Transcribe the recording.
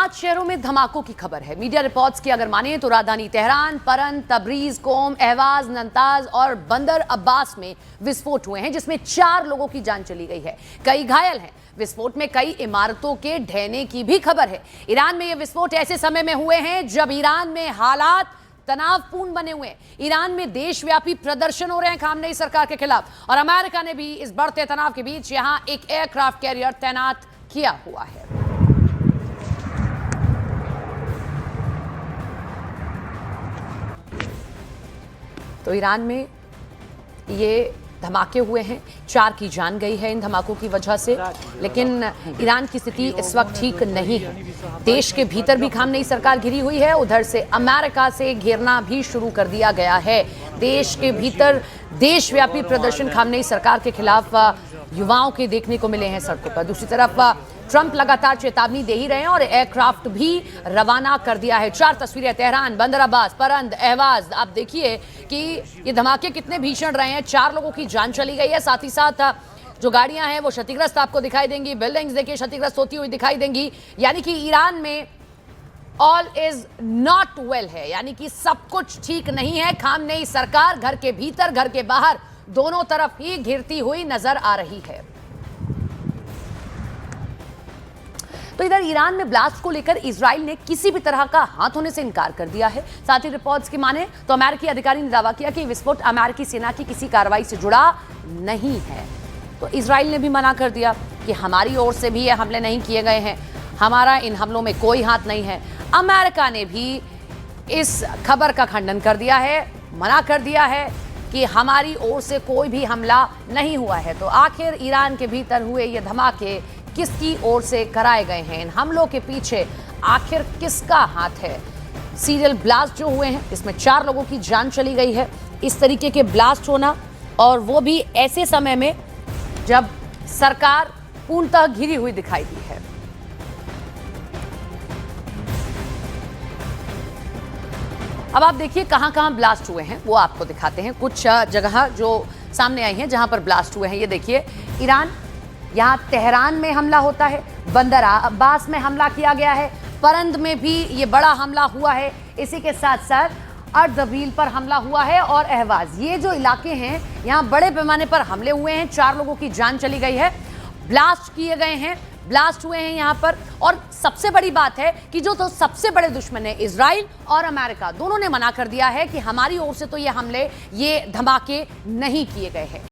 5 शहरों में धमाकों की खबर है। मीडिया रिपोर्ट्स की अगर माने तो राजधानी तेहरान, परन, तबरीज, कोम, अहवाज, नंताज और बंदर अब्बास में विस्फोट हुए हैं, जिसमें 4 लोगों की जान चली गई है, कई घायल हैं। विस्फोट में कई इमारतों के ढहने की भी खबर है। ईरान में ये विस्फोट ऐसे समय में हुए हैं जब ईरान में हालात तनावपूर्ण बने हुए हैं। ईरान में देशव्यापी प्रदर्शन हो रहे हैं खामनेई सरकार के खिलाफ, और अमेरिका ने भी इस बढ़ते तनाव के बीच यहां एक एयरक्राफ्ट कैरियर तैनात किया हुआ है। तो ईरान में ये धमाके हुए हैं, 4 की जान गई है इन धमाकों की वजह से, लेकिन ईरान की स्थिति इस वक्त ठीक नहीं है। देश के भीतर भी खामनेई सरकार घिरी हुई है, उधर से अमेरिका से घेरना भी शुरू कर दिया गया है। देश के भीतर देशव्यापी प्रदर्शन खामनेई सरकार के खिलाफ युवाओं के देखने को मिले हैं सड़कों पर। दूसरी तरफ ट्रंप लगातार चेतावनी दे ही रहे हैं और एयरक्राफ्ट भी रवाना कर दिया है। 4 तस्वीरें, तेहरान, बंदर अब्बास, परंद, अहवाज। आप देखिए कि ये धमाके कितने भीषण रहे हैं। 4 लोगों की जान चली गई है, साथ ही साथ जो गाड़ियां हैं वो क्षतिग्रस्त आपको दिखाई देंगी, बिल्डिंग्स देखिए क्षतिग्रस्त होती हुई दिखाई देंगी। यानी कि ईरान में ऑल इज नॉट वेल है, यानी कि सब कुछ ठीक नहीं है। खामनेई सरकार घर के भीतर घर के बाहर दोनों तरफ ही घिरती हुई नजर आ रही है। तो इधर ईरान में ब्लास्ट को लेकर इजराइल ने किसी भी तरह का हाथ होने से इनकार कर दिया है। साथ ही रिपोर्ट्स की माने तो अमेरिकी अधिकारी ने दावा किया कि विस्फोट अमेरिकी सेना की किसी कार्रवाई से जुड़ा नहीं है। तो इजराइल ने भी मना कर दिया कि हमारी ओर से भी ये हमले नहीं किए गए हैं, हमारा इन हमलों में कोई हाथ नहीं है। अमेरिका ने भी इस खबर का खंडन कर दिया है, मना कर दिया है कि हमारी ओर से कोई भी हमला नहीं हुआ है। तो आखिर ईरान के भीतर हुए ये धमाके किसकी ओर से कराए गए हैं, इन हमलों के पीछे आखिर किसका हाथ है? सीरियल ब्लास्ट जो हुए हैं इसमें 4 लोगों की जान चली गई है। इस तरीके के ब्लास्ट होना, और वो भी ऐसे समय में जब सरकार पूर्णतः घिरी हुई दिखाई दी है। अब आप देखिए कहां कहां ब्लास्ट हुए हैं वो आपको दिखाते हैं। कुछ जगह जो सामने आई हैं जहां पर ब्लास्ट हुए हैं, ये देखिए ईरान, यहाँ तेहरान में हमला होता है, बंदर अब्बास में हमला किया गया है, परंद में भी ये बड़ा हमला हुआ है, इसी के साथ साथ अर्दबील पर हमला हुआ है, और अहवाज। ये जो इलाके हैं यहाँ बड़े पैमाने पर हमले हुए हैं, 4 लोगों की जान चली गई है, ब्लास्ट किए गए हैं, ब्लास्ट हुए हैं यहाँ पर। और सबसे बड़ी बात है कि जो तो सबसे बड़े दुश्मन है इजराइल और अमेरिका, दोनों ने मना कर दिया है कि हमारी ओर से तो ये हमले, ये धमाके नहीं किए गए हैं।